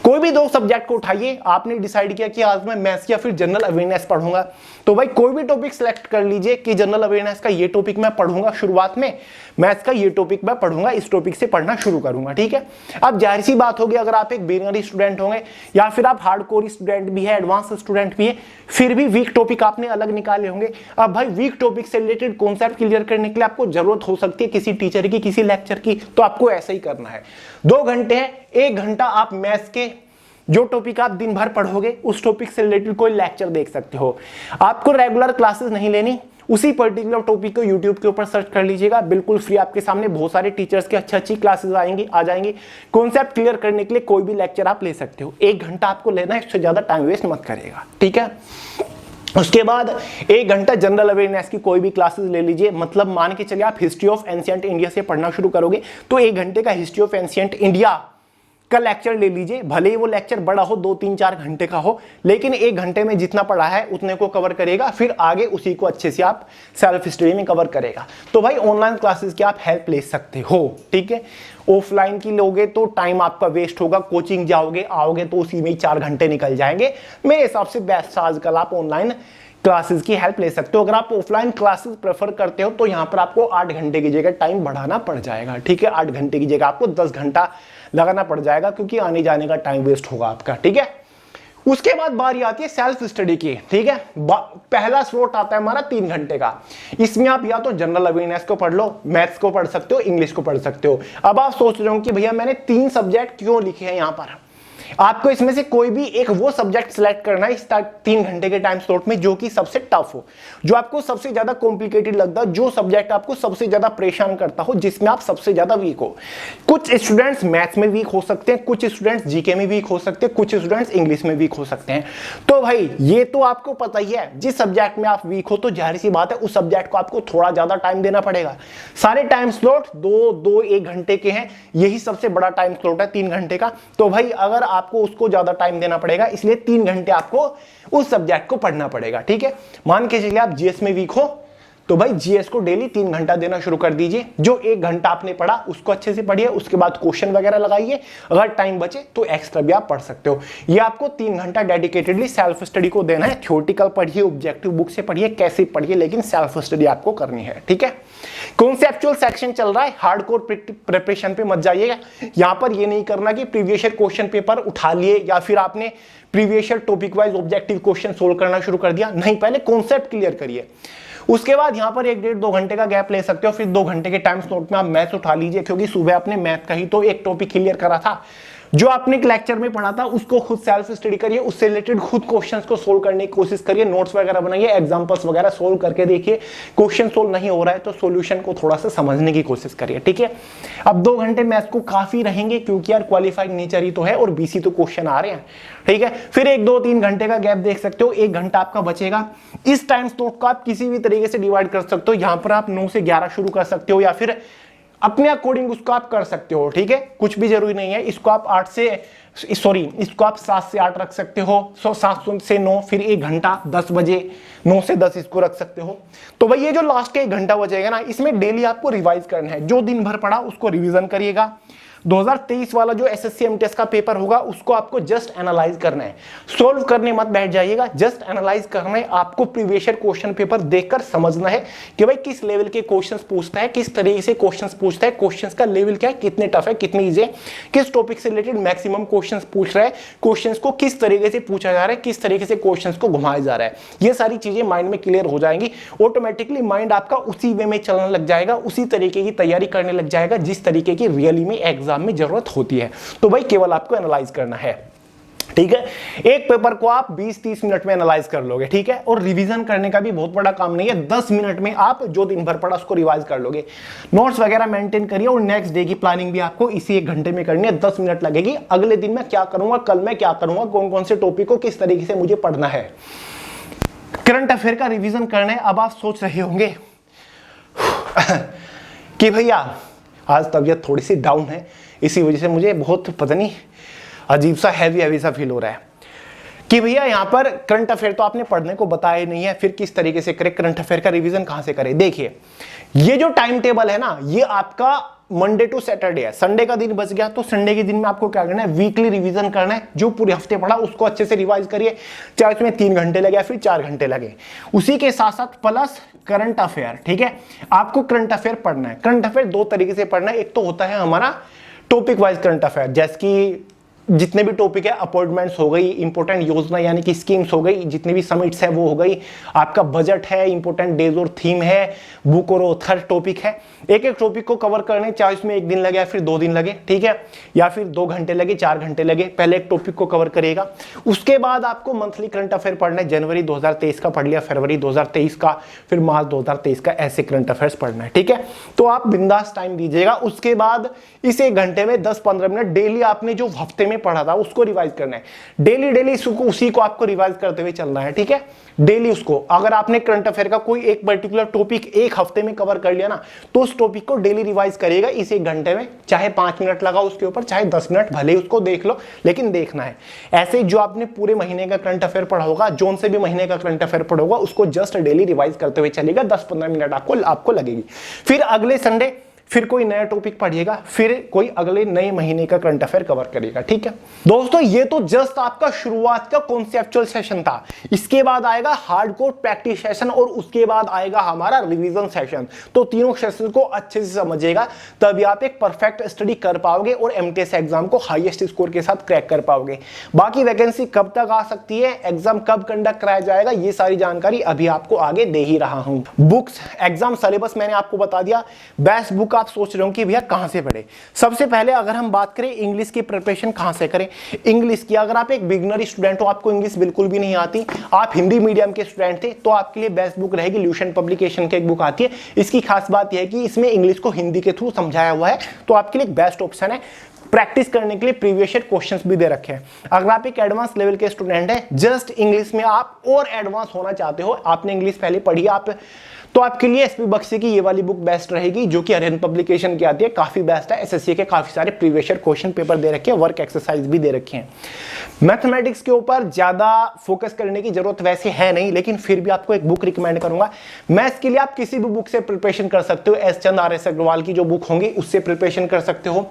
कोई भी 2 सब्जेक्ट को उठाइए। आपने डिसाइड किया कि आज मैं मैथ्स या फिर जनरल अवेयरनेस पढ़ूंगा, तो भाई कोई भी टॉपिक सिलेक्ट कर लीजिए कि जनरल अवेयरनेस का ये टॉपिक मैं पढ़ूंगा शुरुआत में, मैथ्स का ये टॉपिक मैं पढ़ूंगा, इस टॉपिक से पढ़ना शुरू करूंगा, ठीक है। अब जाहिर सी बात होगी, अगर आप एक बिगिनर स्टूडेंट होंगे या फिर आप हार्डकोर स्टूडेंट भी है, एडवांस स्टूडेंट भी है, फिर भी वीक टॉपिक आपने अलग निकाले होंगे। अब भाई वीक टॉपिक से रिलेटेड कॉन्सेप्ट क्लियर करने के लिए आपको जरूरत हो सकती है किसी टीचर की, किसी लेक्चर की, तो आपको ऐसा ही करना है। 2 घंटे है, 1 घंटा आप मैथ्स के जो टॉपिक आप दिन भर पढ़ोगे उस टॉपिक से रिलेटेड कोई लेक्चर देख सकते हो। आपको रेगुलर क्लासेस नहीं लेनी, उसी पर्टिकुलर टॉपिक को यूट्यूब के ऊपर सर्च कर लीजिएगा, बिल्कुल फ्री आपके सामने बहुत सारे टीचर्स की अच्छी क्लासेस आ जाएंगी। कॉन्सेप्ट क्लियर करने के लिए कोई भी लेक्चर आप ले सकते हो। 1 घंटा आपको लेना है, इससे ज्यादा टाइम वेस्ट मत करेगा, ठीक है। उसके बाद 1 घंटा जनरल अवेयरनेस की कोई भी क्लासेस ले लीजिए। मतलब मान के चलिए आप हिस्ट्री ऑफ एंशिएंट इंडिया से पढ़ना शुरू करोगे, तो 1 घंटे का हिस्ट्री ऑफ एंशिएंट इंडिया का लेक्चर ले लीजिए। भले ही वो लेक्चर बड़ा हो, 2-3-4 घंटे का हो, लेकिन 1 घंटे में जितना पढ़ा है उतने को कवर करेगा, फिर आगे उसी को अच्छे से आप सेल्फ स्टडी में कवर करेगा। तो भाई ऑनलाइन क्लासेस की आप हेल्प ले सकते हो, ठीक है। ऑफलाइन की लोगे तो टाइम आपका वेस्ट होगा, कोचिंग जाओगे आओगे तो उसी में ही 4 घंटे निकल जाएंगे। मेरे हिसाब से बेस्ट आजकल आप ऑनलाइन क्लासेस की हेल्प ले सकते हो। अगर आप ऑफलाइन क्लासेस प्रेफर करते हो तो यहां पर आपको 8 घंटे की जगह टाइम बढ़ाना पड़ जाएगा, ठीक है। 8 घंटे की जगह आपको 10 घंटा लगाना पड़ जाएगा, क्योंकि आने जाने का टाइम वेस्ट होगा आपका, ठीक है। उसके बाद बारी आती है सेल्फ स्टडी की, ठीक है। पहला स्लॉट आता है हमारा 3 घंटे का। इसमें आप या तो जनरल अवेयरनेस को पढ़ लो, मैथ्स को पढ़ सकते हो, इंग्लिश को पढ़ सकते हो। अब आप सोच रहे हो कि भैया मैंने 3 सब्जेक्ट क्यों लिखे हैं यहां पर। आपको इसमें से कोई भी एक वो सब्जेक्ट सिलेक्ट करना है इस 3 घंटे के टाइम स्लॉट में जो कि सबसे टफ हो, जो आपको सबसे ज्यादा कॉम्प्लिकेटेड लगता हो, जो सब्जेक्ट आपको सबसे ज्यादा परेशान करता हो, जिसमें आप सबसे ज्यादा वीक हो। कुछ स्टूडेंट्स मैथ्स में वीक हो सकते हैं, कुछ स्टूडेंट्स जीके में वीक हो सकते हैं, कुछ स्टूडेंट्स इंग्लिश में वीक हो सकते हैं। तो भाई ये तो आपको पता ही है, जिस सब्जेक्ट में आप वीक हो तो जाहिर सी बात है उस सब्जेक्ट को आपको थोड़ा ज्यादा टाइम देना पड़ेगा। सारे टाइम स्लॉट 2-1 घंटे के हैं, यही सबसे बड़ा टाइम स्लॉट है 3 घंटे का। तो भाई अगर आपको उसको ज्यादा टाइम देना पड़ेगा, इसलिए 3 घंटे आपको उस सब्जेक्ट को पढ़ना पड़ेगा, ठीक है। मान के चलिए आप जीएस में वीक हो, तो भाई जीएस को डेली 3 घंटा देना शुरू कर दीजिए। जो 1 घंटा आपने पढ़ा उसको अच्छे से पढ़िए, उसके बाद क्वेश्चन वगैरह लगाइए, अगर टाइम बचे तो एक्स्ट्रा भी आप पढ़ सकते हो। ये आपको 3 घंटा डेडिकेटेडली सेल्फ स्टडी को देना है। थ्योरेटिकल पढ़िए, ऑब्जेक्टिव बुक से पढ़िए, कैसे पढ़िए, लेकिन सेल्फ स्टडी आपको करनी है, ठीक है। कॉन्सेप्चुअल सेक्शन चल रहा है, हार्डकोर प्रिपरेशन पे मत जाइएगा। यहां पर ये नहीं करना कि प्रीवियस ईयर क्वेश्चन पेपर उठा लिए या फिर आपने previous year topic wise objective question solve करना शुरू कर दिया। नहीं, पहले कॉन्सेप्ट क्लियर करिए। उसके बाद यहां पर 1-1.5-2 घंटे का गैप ले सकते हो, फिर 2 घंटे के टाइम स्लॉट में आप मैथ्स उठा लीजिए, क्योंकि सुबह आपने मैथ का ही तो एक टॉपिक क्लियर करा था। जो आपने एक लेक्चर में पढ़ा था उसको खुद सेल्फ स्टडी करिए, उससे रिलेटेड खुद क्वेश्चंस को सोल्व करने की कोशिश करिए, नोट्स वगैरह बनाइए, एग्जांपल्स वगैरह सोल्व करके देखिए। क्वेश्चन सोल्व नहीं हो रहा है तो सॉल्यूशन को थोड़ा सा समझने की कोशिश करिए, ठीक है। अब 2 घंटे मैथ्स को काफी रहेंगे, क्योंकि यार क्वालिफाइड नेचर ही तो है और बीसी तो क्वेश्चन आ रहे हैं, ठीक है। फिर 1-2-3 घंटे का गैप देख सकते हो, 1 घंटा आपका बचेगा। इस टाइम स्लॉट को आप किसी भी तरीके से डिवाइड कर सकते हो। यहां पर आप 9 से 11 शुरू कर सकते हो या फिर अपने अकॉर्डिंग उसको आप कर सकते हो, ठीक है। कुछ भी जरूरी नहीं है। इसको आप 7 से 8 रख सकते हो, 7 से 9, फिर 1 घंटा 10 बजे 9 से 10 इसको रख सकते हो। तो भाई ये जो लास्ट का 1 घंटा बचेगा ना, इसमें डेली आपको रिवाइज करना है। जो दिन भर पढ़ा उसको रिवीजन करिएगा। 2023 वाला जो एसएससी एमटीएस का पेपर होगा उसको आपको जस्ट एनालाइज करना है, सोल्व करने मत बैठ जाइएगा, जस्ट एनालाइज करना है। आपको प्रीवियस ईयर क्वेश्चन पेपर देखकर समझना है कि भाई किस लेवल के क्वेश्चंस पूछता है, किस तरीके से क्वेश्चंस पूछता है, क्वेश्चंस का लेवल क्या है, कितने टफ है, कितने इजी है, किस टॉपिक से रिलेटेड मैक्सिमम क्वेश्चंस पूछ रहा है, क्वेश्चंस को किस तरीके से पूछा जा रहा है, किस तरीके से क्वेश्चंस को घुमाया जा रहा है। ये सारी चीजें माइंड में क्लियर हो जाएंगी, ऑटोमेटिकली माइंड आपका उसी वे में चलने लग जाएगा, उसी तरीके की तैयारी करने लग जाएगा जिस तरीके की रियली में एग्जाम में जरूरत होती है। तो भाई केवल आपको एनालाइज करना है, ठीक है। एक पेपर को आप 20-30 मिनट में एनालाइज कर लोगे, ठीक है। और रिवीजन करने का भी बहुत बड़ा काम नहीं है, 10 मिनट में आप जो दिन भर पढ़ा उसको रिवाइज कर लोगे। नोट्स वगैरह मेंटेन करिए और नेक्स्ट डे की प्लानिंग भी आपको इसी 1 घंटे में करनी है। 10 मिनट लगेगी। अगले दिन मैं क्या करूंगा, कल मैं क्या करूंगा, कौन कौन से टॉपिक को किस तरीके से मुझे पढ़ना है, करंट अफेयर का रिवीजन करना है। अब आप सोच रहे होंगे कि भैया आज तबीयत थोड़ी सी डाउन है, इसी वजह से मुझे बहुत पता नहीं अजीब सा हैवी सा फील हो रहा है। कि भैया यहाँ पर करंट अफेयर तो आपने पढ़ने को बताया नहीं है, फिर किस तरीके से करें, करंट अफेयर का रिवीजन कहां से करें। देखिए ये जो टाइम टेबल है ना, ये आपका मंडे टू सैटरडे है। संडे का दिन बच गया तो संडे के दिन में आपको क्या करना है, वीकली रिवीजन करना है। जो पूरे हफ्ते पढ़ा उसको अच्छे से रिवाइज करिए, चाहे उसमें 3 घंटे लगे या फिर 4 घंटे लगे। उसी के साथ साथ प्लस करंट अफेयर, ठीक है। आपको करंट अफेयर पढ़ना है। करंट अफेयर 2 तरीके से पढ़ना है। एक तो होता है हमारा टॉपिक वाइज करंट अफेयर, जैसे कि जितने भी टॉपिक है, अपॉइंटमेंट्स हो गई, इंपॉर्टेंट योजना यानी कि स्कीम्स हो गई, जितने भी समिट्स है वो हो गई, आपका बजट है, इंपॉर्टेंट डेज और थीम है, बुक और ऑथर टॉपिक है। एक एक टॉपिक को कवर करने, चाहे उसमें 1 दिन लगे या फिर 2 दिन लगे, ठीक है, या फिर 2 घंटे लगे, 4 घंटे लगे, पहले एक टॉपिक को कवर करेगा। उसके बाद आपको मंथली करंट अफेयर पढ़ना है। जनवरी 2023 का पढ़ लिया, फरवरी 2023 का, फिर मार्च 2023 का, ऐसे करंट अफेयर्स पढ़ना है, ठीक है। तो आप बिंदास टाइम दीजिएगा। उसके बाद इस 1 घंटे में 10-15 मिनट डेली आपने जो हफ्ते में पढ़ा था उसको रिवाइज करना है। डेली उसी को आपको रिवाइज करते हुए चलना है, ठीक है। डेली उसको, अगर आपने करंट अफेयर का कोई एक पर्टिकुलर टॉपिक 1 हफ्ते में कवर कर लिया ना, तो उस टॉपिक को डेली रिवाइज करिएगा इस 1 घंटे में। चाहे 5 मिनट लगा उसके ऊपर, चाहे 10 मिनट, भले ही उसको देख लो, लेकिन देखना है। ऐसे जो आपने पूरे महीने का करंट अफेयर पढ़ा होगा, जोन से भी महीने का करंट अफेयर पढ़ा होगा, उसको जस्ट डेली रिवाइज करते हुए चलेगा। 10-15 मिनट आपको लगेगी। फिर अगले संडे फिर कोई नया टॉपिक पढ़िएगा, फिर कोई अगले नए महीने का करंट अफेयर कवर करेगा, ठीक है दोस्तों। ये तो जस्ट आपका शुरुआत का कॉन्सेप्चुअल सेशन था। इसके बाद आएगा हार्डकोर प्रैक्टिस सेशन और उसके बाद आएगा हमारा रिवीजन सेशन। तो तीनों सेशन को अच्छे से समझिएगा, तभी आप एक परफेक्ट स्टडी कर पाओगे और एमटीएस एग्जाम को हाईएस्ट स्कोर के साथ क्रैक कर पाओगे। बाकी वैकेंसी कब तक आ सकती है, एग्जाम कब कंडक्ट कराया जाएगा, ये सारी जानकारी अभी आपको आगे दे ही रहा हूं। बुक्स, एग्जाम सिलेबस मैंने आपको बता दिया। बेस्ट बुक आप सोच रहे हो कि भैया कहां से पढ़े। सबसे पहले अगर हम बात करें इंग्लिश की प्रिपरेशन कहां से करें, इंग्लिश की, अगर आप एक बिगिनर स्टूडेंट हो, आपको इंग्लिश बिल्कुल भी नहीं आती, आप हिंदी मीडियम के स्टूडेंट थे, तो आपके लिए बेस्ट बुक रहेगी ल्यूशन पब्लिकेशन की एक बुक आती है। इसकी खास बात यह है कि इसमें इंग्लिश को हिंदी के थ्रू समझाया हुआ है, तो आपके लिए बेस्ट ऑप्शन है। प्रैक्टिस करने के लिए प्रीवियस ईयर क्वेश्चंस भी दे रखे हैं। अगर आप एक एडवांस लेवल के स्टूडेंट हैं, जस्ट इंग्लिश में आप और एडवांस होना चाहते हो, आपने इंग्लिश पहले पढ़ी आप, तो आपके लिए एसपी बख्शी की ये वाली बुक बेस्ट रहेगी, जो कि आर्यन पब्लिकेशन की आती है। काफी बेस्ट है। एसएससी के काफी सारे प्रीवियस ईयर क्वेश्चन पेपर दे रखे हैं, वर्क एक्सरसाइज भी दे रखे हैं। मैथमेटिक्स के ऊपर ज्यादा फोकस करने की जरूरत वैसे है नहीं, लेकिन फिर भी आपको एक बुक रिकमेंड करूंगा। मैथ्स के लिए आप किसी भी बुक से प्रिपरेशन कर सकते हो। एस चंद, आर एस अग्रवाल की जो बुक होंगी उससे प्रिपरेशन कर सकते हो,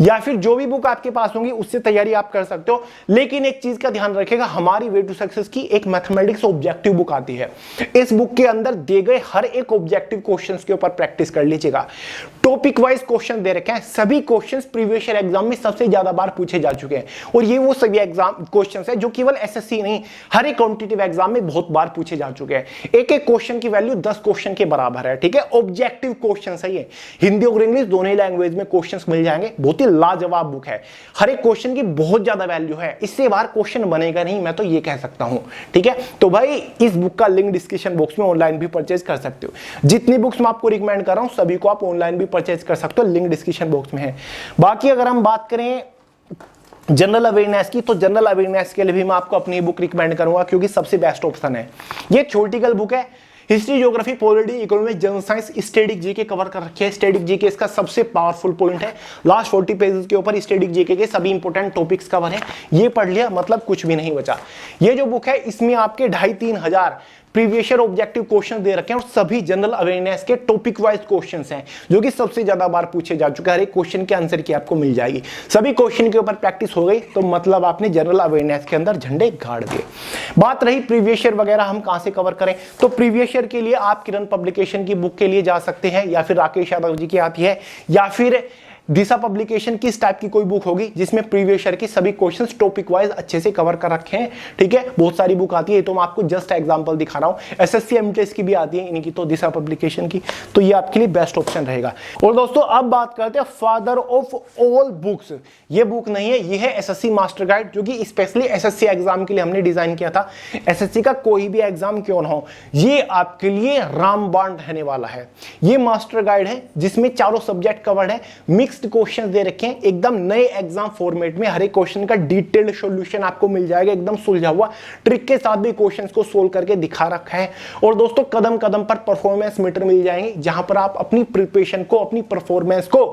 या फिर जो भी बुक आपके पास होंगी उससे तैयारी आप कर सकते हो। लेकिन एक चीज का ध्यान रखिएगा, हमारी वे टू सक्सेस की एक मैथमेटिक्स ऑब्जेक्टिव बुक आती है। इस बुक के अंदर दिए गए हर एक ऑब्जेक्टिव क्वेश्चंस के ऊपर प्रैक्टिस कर लीजिएगा। टॉपिक वाइज क्वेश्चन दे रखे हैं, सभी क्वेश्चंस प्रीवियस ईयर एग्जाम में सबसे ज्यादा बार पूछे जा चुके हैं, और ये वो सभी एग्जाम क्वेश्चंस है जो केवल एसएससी नहीं, हर एक कॉम्पिटिटिव एग्जाम में बहुत बार पूछे जा चुके हैं। एक एक क्वेश्चन की वैल्यू 10 क्वेश्चन के बराबर है, ठीक है। ऑब्जेक्टिव क्वेश्चन है ये, हिंदी और इंग्लिश दोनों ही लैंग्वेज में क्वेश्चंस मिल जाएंगे। बहुत ही लाजवाब बुक है, हर एक क्वेश्चन की बहुत ज्यादा वैल्यू है, इससे बाहर क्वेश्चन बनेगा नहीं, मैं तो ये कह सकता हूं, ठीक है। तो भाई इस बुक का लिंक डिस्क्रिप्शन बॉक्स में ऑनलाइन भी परचेज कर सकते हो। जितनी बुक्स मैं आपको रिकमेंड कर रहा हूं सभी को आप ऑनलाइन भी परचेज कर सकते हो, लिंक डिस्क्रिप्शन बॉक्स में है। बाकी अगर हम बात करें जनरल अवेयरनेस की, तो जनरल अवेयरनेस के लिए भी मैं आपको अपनी बुक रिकमेंड करूंगा, क्योंकि सबसे बेस्ट ऑप्शन है। ये थ्योरेटिकल बुक है, history, geography, polity, economics, general science, static GK cover कर रखे हैं। स्टैटिक जीके इसका सबसे पावरफुल पॉइंट है। लास्ट 40 पेजेस के ऊपर स्टैटिक जीके के सभी इंपॉर्टेंट टॉपिक्स कवर है। ये पढ़ लिया मतलब कुछ भी नहीं बचा। ये जो बुक है इसमें आपके 2500-3000 हजार प्रीवियस ईयर ऑब्जेक्टिव क्वेश्चन दे रखे हैं, और सभी जनरल अवेयरनेस के टॉपिक वाइज क्वेश्चंस हैं, जो कि सबसे ज्यादा बार पूछे जा चुके हैं। हर एक क्वेश्चन के आंसर की आपको मिल जाएगी। सभी क्वेश्चन के ऊपर प्रैक्टिस हो गई तो मतलब आपने जनरल अवेयरनेस के अंदर झंडे गाड़ दिए। बात रही प्रीवियस ईयर वगैरह हम कहां से कवर करें, तो प्रीवियस ईयर के लिए आप किरण पब्लिकेशन की बुक के लिए जा सकते हैं, या फिर राकेश यादव जी की आती है, या फिर दिशा पब्लिकेशन की इस टाइप की कोई बुक होगी जिसमें प्रीवियस ईयर की सभी क्वेश्चंस टॉपिक वाइज अच्छे से कवर कर रखे हैं, ठीक है। बहुत सारी बुक आती है, तो मैं आपको जस्ट एग्जांपल दिखा रहा हूं। एसएससी एमटीएस की भी आती है इनकी, तो दिशा पब्लिकेशन की, तो ये आपके लिए बेस्ट ऑप्शन रहेगा। और दोस्तों अब बात करते हैं फादर ऑफ ऑल बुक्स। ये बुक नहीं है, ये है एसएससी मास्टर गाइड, जो कि स्पेशली एसएससी एग्जाम के लिए हमने डिजाइन किया था। एसएससी का कोई भी एग्जाम क्यों ना हो, ये आपके लिए रामबाण रहने वाला है। ये मास्टर गाइड है जिसमें चारों सब्जेक्ट कवर्ड है, मिक्स्ड क्वेश्चंस दे रखे हैं, एकदम नए एग्जाम फॉर्मेट में। हर एक क्वेश्चन का डिटेल्ड सॉल्यूशन आपको मिल जाएगा, एकदम सुलझा हुआ ट्रिक के साथ भी क्वेश्चंस को सोल्व करके दिखा रखा है। और दोस्तों कदम कदम पर परफॉर्मेंस मीटर मिल जाएंगे, जहां पर आप अपनी प्रिपरेशन को, अपनी परफॉर्मेंस को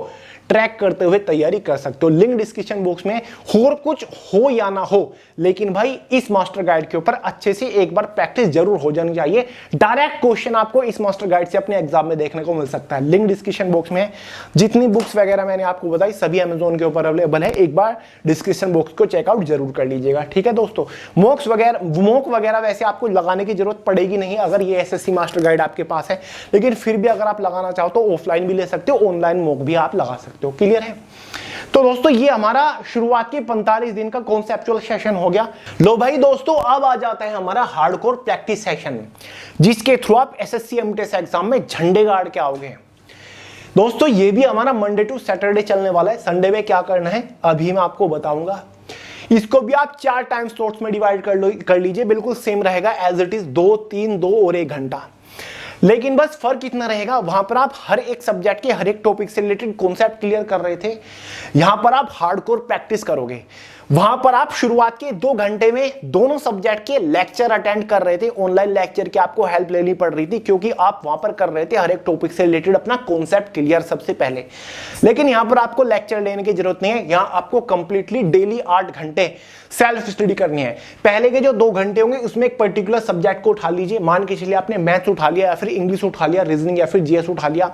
ट्रैक करते हुए तैयारी कर सकते हो। लिंक डिस्क्रिप्शन बॉक्स में, और कुछ हो या ना हो, लेकिन भाई इस मास्टर गाइड के ऊपर अच्छे से एक बार प्रैक्टिस जरूर हो जानी चाहिए। डायरेक्ट क्वेश्चन आपको इस मास्टर गाइड से अपने एग्जाम में देखने को मिल सकता है। लिंक डिस्क्रिप्शन बॉक्स में जितनी बुक्स वगैरह मैंने आपको बताई सभी अमेजोन के ऊपर अवेलेबल है, एक बार डिस्क्रिप्शन बॉक्स को चेकआउट जरूर कर लीजिएगा। ठीक है दोस्तों, मॉक वगैरह वैसे आपको लगाने की जरूरत पड़ेगी नहीं अगर ये एसएससी मास्टर गाइड आपके पास है, लेकिन फिर भी अगर आप लगाना चाहो तो ऑफलाइन भी ले सकते हो, ऑनलाइन मॉक भी आप लगा सकते हो। क्लियर है? तो दोस्तों ये हमारा शुरुआत के 45 दिन का कॉन्सेप्चुअल सेशन हो गया। लो भाई दोस्तों, अब आ जाता है हमारा हार्डकोर प्रैक्टिस सेशन, जिसके थ्रू आप एसएससी एमटीएस एग्जाम में झंडे गाड़ के आओगे। दोस्तों ये भी हमारा मंडे टू सैटरडे चलने वाला है। संडे में क्या करना है अभी मैं आपको बताऊंगा। इसको भी आप 4 टाइम स्लॉट्स में डिवाइड कर लीजिए, बिल्कुल सेम रहेगा एज इट इज, 2, 3, 2 और 1 घंटा। लेकिन बस फर्क इतना रहेगा, वहां पर आप हर एक सब्जेक्ट के हर एक टॉपिक से रिलेटेड कॉन्सेप्ट क्लियर कर रहे थे, यहां पर आप हार्डकोर प्रैक्टिस करोगे। वहां पर आप शुरुआत के 2 घंटे में दोनों सब्जेक्ट के लेक्चर अटेंड कर रहे थे, ऑनलाइन लेक्चर की आपको हेल्प लेनी पड़ रही थी, क्योंकि आप वहां पर कर रहे थे हर एक टॉपिक से रिलेटेड अपना कॉन्सेप्ट क्लियर सबसे पहले। लेकिन यहां पर आपको लेक्चर लेने की जरूरत नहीं है, यहां आपको कंप्लीटली डेली 8 घंटे सेल्फ स्टडी करनी है। पहले के जो 2 घंटे होंगे उसमें एक पर्टिकुलर सब्जेक्ट को उठा लीजिए, मान के चलिए आपने मैथ्स उठा लिया या फिर इंग्लिश उठा लिया, रीजनिंग या फिर जीएस उठा लिया।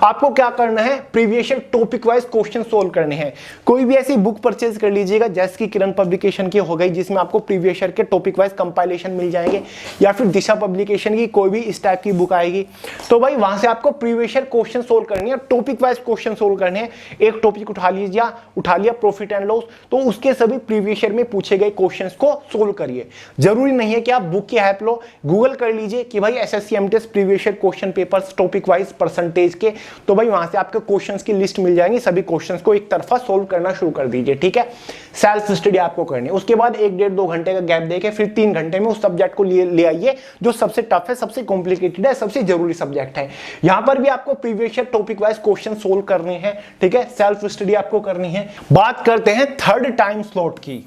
आपको क्या करना है, previous year topic wise question solve करने हैं। कोई भी ऐसी बुक परचेज कर लीजिएगा जैसे कि किरण पब्लिकेशन की हो गई, जिसमें आपको प्रीवियस ईयर के टॉपिक वाइज कंपाइलेशन मिल जाएंगे, या फिर दिशा पब्लिकेशन की कोई भी इस टाइप की बुक आएगी। तो भाई वहां से आपको प्रीवियस ईयर क्वेश्चन सोल्व करनी है, टॉपिक वाइज क्वेश्चन सोल्व करने हैं। एक टॉपिक उठा लिया प्रॉफिट एंड लॉस, तो उसके सभी प्रीवियस ईयर में पूछे गए क्वेश्चंस को सोल्व करिए। जरूरी नहीं है कि आप बुक की हेल्प लो, गूगल कर लीजिए कि भाई SSC MTS previous year question papers topic wise percentage के, तो भाई वहां से आपके क्वेश्चंस की लिस्ट मिल जाएंगी। सभी क्वेश्चंस को एक तरफा सोल्व करना शुरू कर दीजिए। ठीक है, सेल्फ स्टडी आपको करनी है। उसके बाद 1, 1.5, 2 घंटे का गैप देके फिर 3 घंटे में उस सब्जेक्ट को ले आइए जो सबसे टफ है, सबसे कॉम्प्लिकेटेड है, सबसे जरूरी सब्जेक्ट है। यहां पर भी आपको previous year topic wise question solve करने हैं। ठीक है, सेल्फ स्टडी आपको करनी है। बात करते हैं थर्ड टाइम स्लॉट की,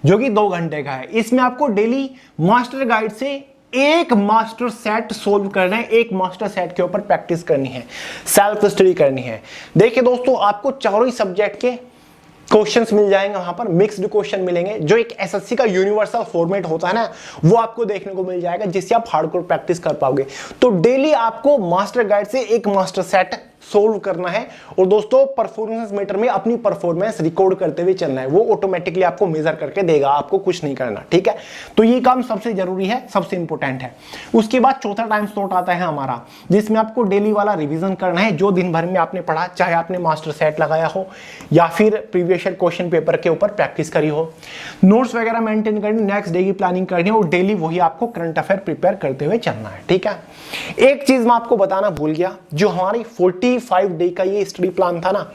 जो कि 2 घंटे का है। इसमें आपको डेली मास्टर गाइड से एक मास्टर सेट सोल्व करना है, एक मास्टर सेट के ऊपर प्रैक्टिस करनी है, सेल्फ स्टडी करनी है। देखिए दोस्तों, आपको चारों ही सब्जेक्ट के क्वेश्चंस मिल जाएंगे, वहां पर मिक्स्ड क्वेश्चन मिलेंगे। जो एक एसएससी का यूनिवर्सल फॉर्मेट होता है ना, वो आपको देखने को मिल जाएगा, जिससे आप हार्डकोर प्रैक्टिस कर पाओगे। तो डेली आपको मास्टर गाइड से एक मास्टर सेट सोल्व करना है, और दोस्तों परफॉर्मेंस मीटर में अपनी परफॉर्मेंस रिकॉर्ड करते हुए चलना है। वो ऑटोमेटिकली आपको मेजर करके देगा, आपको कुछ नहीं करना। ठीक है, तो ये काम सबसे जरूरी है, सबसे इंपॉर्टेंट है। उसके बाद चौथा टाइम स्लॉट आता है हमारा, जिसमें आपको डेली वाला रिवीजन करना है, जो दिन भर में आपने पढ़ा, चाहे आपने मास्टर सेट लगाया हो या फिर प्रीवियस ईयर क्वेश्चन पेपर के ऊपर प्रैक्टिस करी हो। नोट्स वगैरह मेंटेन करनी, नेक्स्ट डे की प्लानिंग करनी है, और डेली वही आपको करंट अफेयर प्रिपेयर करते हुए चलना है। ठीक है, एक चीज मैं आपको बताना भूल गया, जो हमारी 45 डे का ये स्टडी प्लान था ना,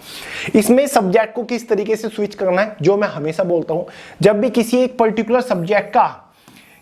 इसमें सब्जेक्ट को किस तरीके से स्विच करना है, जो मैं हमेशा बोलता हूं, जब भी किसी एक पर्टिकुलर सब्जेक्ट का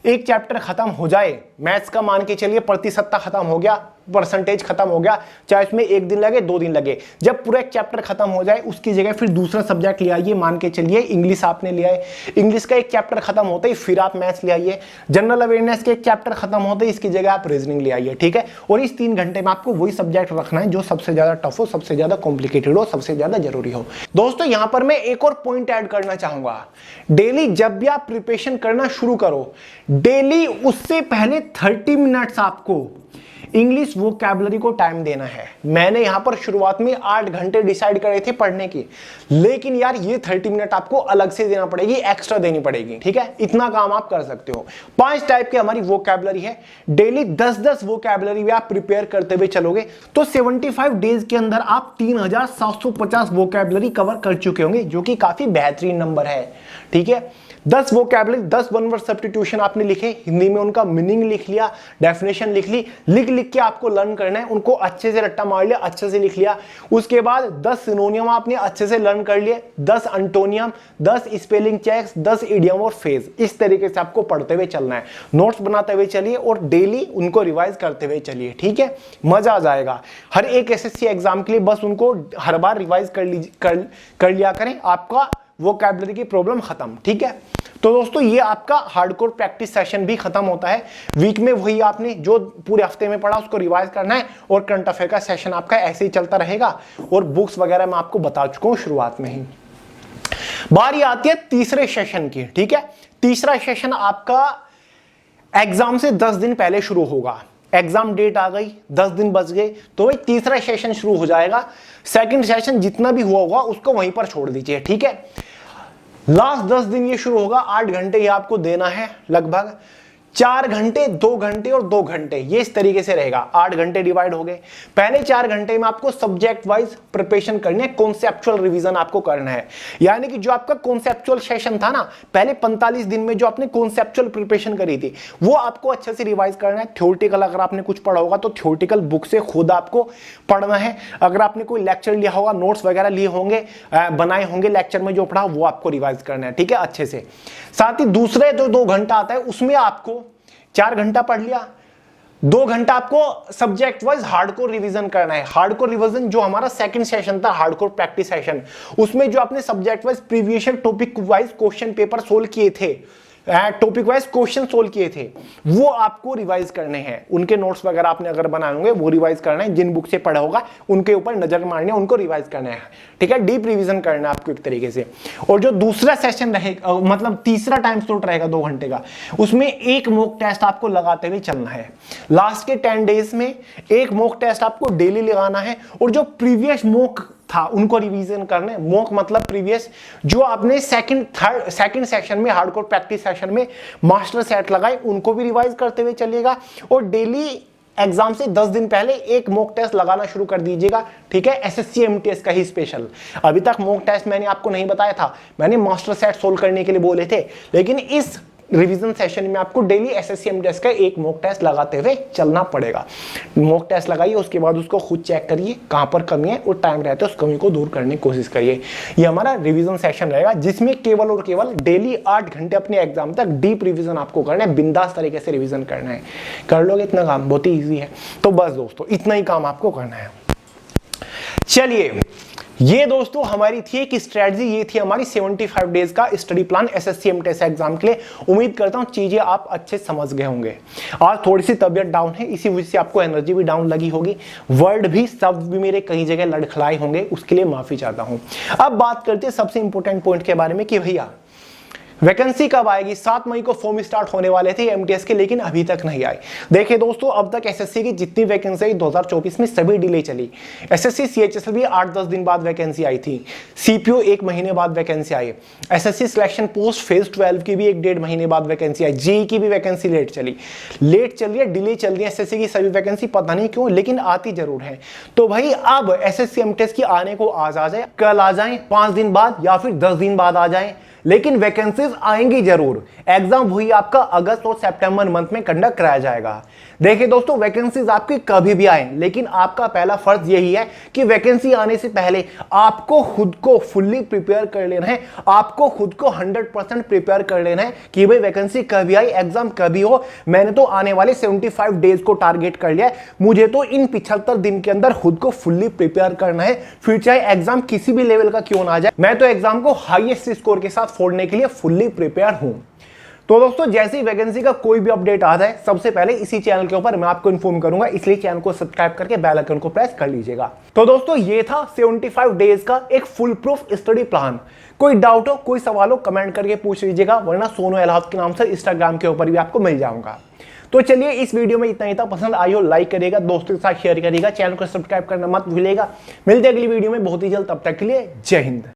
एक चैप्टर खत्म हो जाए, मैथ्स का मान के चलिए प्रतिशतता खत्म हो गया, परसेंटेज खत्म हो गया, चाहे इसमें 1 दिन लगे 2 दिन लगे, जब पूरा एक चैप्टर खत्म हो जाए उसकी जगह फिर दूसरा सब्जेक्ट ले आइए। मान के चलिए इंग्लिश आपने लिया है, इंग्लिश का एक चैप्टर खत्म होते ही फिर आप मैथ्स ले आइए। जनरल अवेयरनेस के एक चैप्टर खत्म होते ही इसकी जगह आप रीजनिंग ले आइए। ठीक है, और इस 3 घंटे में आपको वही सब्जेक्ट रखना है जो सबसे ज्यादा टफ हो, सबसे ज्यादा कॉम्प्लिकेटेड हो, सबसे ज्यादा जरूरी हो। दोस्तों यहां पर मैं एक और पॉइंट ऐड करना चाहूंगा, डेली जब भी आप प्रिपरेशन करना शुरू करो, डेली उससे पहले 30 मिनट्स आपको इंग्लिश वोकैबुलरी को टाइम देना है। मैंने यहां पर शुरुआत में 8 घंटे डिसाइड करे थे पढ़ने की, लेकिन यार ये 30 मिनट आपको अलग से देना पड़ेगी, एक्स्ट्रा देनी पड़ेगी। ठीक है, इतना काम आप कर सकते हो। 5 टाइप की हमारी वोकैबुलरी है, डेली 10-10 वोकैबुलरी भी आप प्रिपेयर करते हुए चलोगे तो 75 डेज के अंदर आप 3750 वोकैबुलरी कवर कर चुके होंगे, जो कि काफी बेहतरीन नंबर है। ठीक है, 10 वोकैबुलरी, 10 वन वर्ड सब्स्टिट्यूशन आपने लिखे, हिंदी में उनका मीनिंग लिख लिया, डेफिनेशन लिख ली, लिख के आपको लर्न करना है, उनको अच्छे से रट्टा मार लिया, अच्छे से लिख लिया। उसके बाद 10 सिनोनियम आपने अच्छे से लर्न कर लिए, 10 अंटोनियम, 10 स्पेलिंग चेक्स, 10 इडियम और फ्रेज। इस तरीके से आपको पढ़ते हुए चलना है, नोट्स बनाते हुए चलिए और डेली उनको रिवाइज करते हुए चलिए। ठीक है, मजा आ जाएगा। हर एक एसएससी एग्जाम के लिए बस उनको हर बार रिवाइज कर लिया करें, आपका वोकैबुलरी की प्रॉब्लम खत्म। ठीक है, तो दोस्तों ये आपका हार्डकोर प्रैक्टिस सेशन भी खत्म होता है। वीक में वही आपने जो पूरे हफ्ते में पढ़ा उसको रिवाइज करना है, और करंट अफेयर का सेशन आपका ऐसे ही चलता रहेगा। और बुक्स वगैरह मैं आपको बता चुका हूं शुरुआत में ही। बारी आती है तीसरे सेशन की। ठीक है, तीसरा सेशन आपका एग्जाम से 10 दिन पहले शुरू होगा। एग्जाम डेट आ गई, 10 दिन बच गए, तो वही तीसरा सेशन शुरू हो जाएगा। सेकंड सेशन जितना भी हुआ होगा उसको वहीं पर छोड़ दीजिए। ठीक है, लास्ट 10 दिन ये शुरू होगा। 8 घंटे ये आपको देना है, लगभग 4 घंटे, 2 घंटे और 2 घंटे, ये इस तरीके से रहेगा। 8 घंटे डिवाइड हो गए। पहले 4 घंटे में आपको सब्जेक्ट वाइज प्रिपरेशन करनी है, कॉन्सेप्चुअल रिवीजन आपको करना है। यानी कि जो आपका कॉन्सेप्चुअल सेशन था ना, पहले 45 दिन में जो आपने कॉन्सेप्चुअल प्रिपरेशन करी थी, वो आपको अच्छे से रिवाइज करना है। थ्योरेटिकल अगर आपने कुछ पढ़ा होगा तो थ्योरेटिकल बुक से खुद आपको पढ़ना है। अगर आपने कोई लेक्चर लिया होगा, नोट्स वगैरह लिए होंगे, बनाए होंगे लेक्चर में जो पढ़ा, वो आपको रिवाइज करना है। ठीक है, अच्छे से। साथ ही दूसरे जो 2 घंटा आता है उसमें आपको 4 घंटा पढ़ लिया, 2 घंटा आपको सब्जेक्ट वाइज हार्डकोर रिवीजन करना है। हार्डकोर रिवीजन जो हमारा सेकंड सेशन था, हार्डकोर प्रैक्टिस सेशन, उसमें जो आपने subject wise previous topic wise question paper solve किए थे, टॉपिक वाइज क्वेश्चन सोल्व किए थे, वो आपको रिवाइज करने हैं। उनके नोट्स वगैरह आपने अगर बनाए होंगे वो रिवाइज करना है। जिन बुक से पढ़ा होगा उनके ऊपर नजर मारनी है, उनको रिवाइज करना है। ठीक है, डीप रिवीजन करना है आपको एक तरीके से। और जो दूसरा सेशन रहेगा, मतलब तीसरा टाइम स्लॉट रहेगा 2 घंटे का, उसमें एक मॉक टेस्ट आपको लगाते हुए चलना है। लास्ट के 10 डेज में एक मॉक टेस्ट आपको डेली लगाना है। और जो प्रीवियस मॉक था उनको रिवीजन करने। मॉक मतलब प्रीवियस जो आपने सेकंड सेक्शन में, हार्डकोर प्रैक्टिस सेशन में मास्टर सेट लगाए, उनको भी रिवाइज करते हुए चलिएगा। और डेली एग्जाम से 10 दिन पहले एक मॉक टेस्ट लगाना शुरू कर दीजिएगा। ठीक है, एसएससी एमटीएस का ही स्पेशल। अभी तक मॉक टेस्ट मैंने आपको नहीं बताया था, मैंने मास्टर सेट सोल्व करने के लिए बोले थे, लेकिन इस रिवीजन सेशन में आपको डेली एसएससी एमटीएस का एक मॉक टेस्ट लगाते हुए चलना पड़ेगा। मॉक टेस्ट लगाइए, उसके बाद उसको खुद चेक करिए कहां पर कमी है, और टाइम रहते उस कमी को दूर करने की कोशिश करिए। ये हमारा रिवीजन सेशन रहेगा, जिसमें केवल और केवल डेली 8 घंटे अपने एग्जाम तक डीप रिवीजन आपको करना है। बिंदास तरीके से रिवीजन करना है। कर लोगे इतना काम, बहुत ही ईजी है। तो बस दोस्तों इतना ही काम आपको करना है। चलिए, ये दोस्तों हमारी थी एक स्ट्रेटजी, ये थी हमारी 75 डेज का study plan SSC MTS exam के लिए। उम्मीद करता हूं चीजें आप अच्छे समझ गए होंगे। आज थोड़ी सी तबियत डाउन है, इसी वजह से आपको एनर्जी भी डाउन लगी होगी, वर्ड भी, शब्द भी मेरे कई जगह लड़खड़ाए होंगे, उसके लिए माफी चाहता हूं। अब बात करते हैं सबसे इंपॉर्टेंट पॉइंट के बारे में कि भैया वैकेंसी कब आएगी। 7 मई को फॉर्म स्टार्ट होने वाले थे एमटीएस के, लेकिन अभी तक नहीं आए। देखिए दोस्तों, अब तक एसएससी की जितनी वैकेंसी आई 2024 में सभी डिले चली। एसएससी सीएचएसएल भी 8-10 दिन बाद वैकेंसी आई थी, सीपीओ 1 महीने बाद वैकेंसी आई, एसएससी सिलेक्शन पोस्ट फेज 12 की भी 1-1.5 महीने बाद वैकेंसी आई, जेई की भी वैकेंसी लेट चली है, डिले चल रही है एसएससी की सभी वैकेंसी, पता नहीं क्यों, लेकिन आती जरूर है। तो भाई अब एसएससी एमटीएस की आने को आज आ जाए, कल आ जाए, 5 दिन बाद या फिर 10 दिन बाद आ जाए, लेकिन वैकेंसीज आएंगी जरूर। एग्जाम हुई आपका अगस्त और सितंबर मंथ में कंडक्ट कराया जाएगा। देखिए दोस्तों, वैकेंसीज आपकी कभी भी आए, लेकिन आपका पहला फर्ज यही है कि वैकेंसी आने से पहले आपको खुद को फुल्ली प्रिपेयर कर लेना है। आपको खुद को 100% प्रिपेयर कर लेना है कि भाई वैकेंसी कभी आई, एग्जाम कभी हो, मैंने तो आने वाले 75 डेज को टारगेट कर लिया है, मुझे तो इन 75 दिन के अंदर खुद को फुल्ली प्रिपेयर करना है। फिर चाहे एग्जाम किसी भी लेवल का क्यों ना आ जाए, मैं तो एग्जाम को हाईएस्ट स्कोर के साथ फोड़ने के लिए फुल्ली प्रिपेयर हूं। तो दोस्तों, जैसे ही वैकेंसी का कोई भी अपडेट आ जाए, सबसे पहले इसी चैनल के ऊपर मैं आपको इन्फॉर्म करूंगा, इसलिए चैनल को सब्सक्राइब करके बेल आइकन को प्रेस कर लीजिएगा। तो दोस्तों, ये था 75 डेज का एक फुल प्रूफ स्टडी प्लान। कोई डाउट हो, कोई सवाल हो, कमेंट करके पूछ लीजिएगा, वरना सोनू अलाउद्दीन के नाम से इंस्टाग्राम के ऊपर भी आपको मिल जाऊंगा। तो चलिए, इस वीडियो में इतना ही था। पसंद आई हो लाइक करिएगा, दोस्तों के साथ शेयर करिएगा, चैनल को सब्सक्राइब करना मत भूलिएगा। मिलते हैं अगली वीडियो में बहुत ही जल्द, तब तक के लिए जय हिंद।